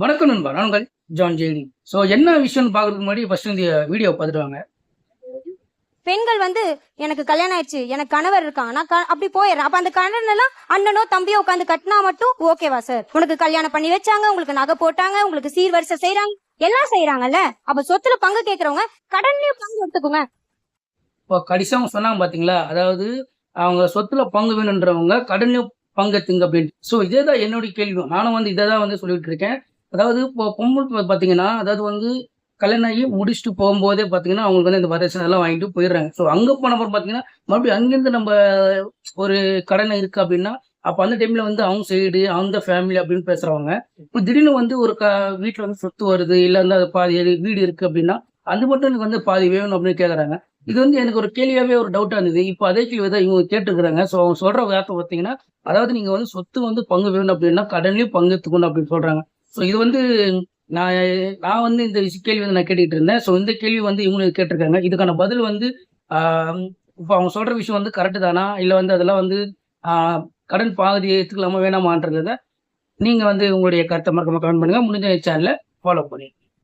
வணக்கம் நண்பா, நான் உங்கள் ஜான் ஜேடி. ஸோ என்ன விஷயம்னு பார்க்கறதுக்கு முன்னாடி ஃபர்ஸ்ட் இந்த வீடியோ பார்த்துட்டு வாங்க. பெண்கள் எனக்கு கல்யாணம் ஆயிடுச்சு, எனக்கு கணவர் இருக்கான், நான் அப்படி போயிடுறேன். அப்ப அந்த கணவன் எல்லாம் அண்ணனோ தம்பியோ உட்காந்து கட்டினா மட்டும் ஓகேவா சார்? உனக்கு கல்யாணம் பண்ணி வச்சாங்க, உங்களுக்கு நகை போட்டாங்க, உங்களுக்கு சீர்வரிசை செய்யறாங்க, எல்லாம் செய்யறாங்கல்ல. அப்ப சொத்துல பங்கு கேட்கறவங்க கடன்லயும் பங்கு எடுத்துக்கோங்க. இப்போ கடைசியாக அவங்க சொன்னாங்க பார்த்தீங்களா, அதாவது அவங்க சொத்துல பங்கு வேணுன்றவங்க கடன்லையும் பங்கெடுத்துங்க அப்படின்ட்டு. ஸோ இதே தான் என்னுடைய கேள்வி. நானும் இதை தான் சொல்லிட்டு இருக்கேன். அதாவது இப்போ பொம்பளை பார்த்தீங்கன்னா, அதாவது கல்யாணம் ஆகி முடிச்சுட்டு போகும்போதே பார்த்தீங்கன்னா, அவங்களுக்கு இந்த வரதட்சணை எல்லாம் வாங்கிட்டு போயிடுறாங்க. ஸோ அங்கே போனப்பறம் பார்த்தீங்கன்னா, மறுபடியும் அங்கேருந்து நம்ம ஒரு கடன் இருக்கு அப்படின்னா, அப்போ அந்த டைம்ல அவங்க சைடு, அந்த ஃபேமிலி அப்படின்னு பேசுறவங்க, இப்போ திடீர்னு ஒரு வீட்டில் சொத்து வருது, இல்லை அது பாதி வீடு இருக்கு அப்படின்னா, அது மட்டும் எனக்கு பாதி வேணும் அப்படின்னு கேட்குறாங்க. இது எனக்கு ஒரு கேள்வியாவே ஒரு டவுட்டா இருந்தது. இப்போ அதே கேள்வி தான் இவங்க கேட்டுருக்காங்க. ஸோ அவங்க சொல்ற வார்த்தை பார்த்தீங்கன்னா, அதாவது நீங்க சொத்து பங்கு வேணும் அப்படின்னா கடன்லயும் பங்கு எடுத்துக்கணும் அப்படின்னு சொல்றாங்க. ஸோ இது நான் நான் இந்த கேள்வி நான் கேட்டுக்கிட்டு இருந்தேன். ஸோ இந்த கேள்வி இவங்களுக்கு கேட்டிருக்காங்க. இதுக்கான பதில் இப்போ அவங்க சொல்ற விஷயம் கரெக்டு தானா? இல்லை அதெல்லாம் கடன் பாதி எடுத்துக்கலாமா வேணாமான்றத நீங்க உங்களுடைய கருத்தை மறக்காம கமெண்ட் பண்ணுங்க. முடிஞ்ச சேனலை ஃபாலோ பண்ணி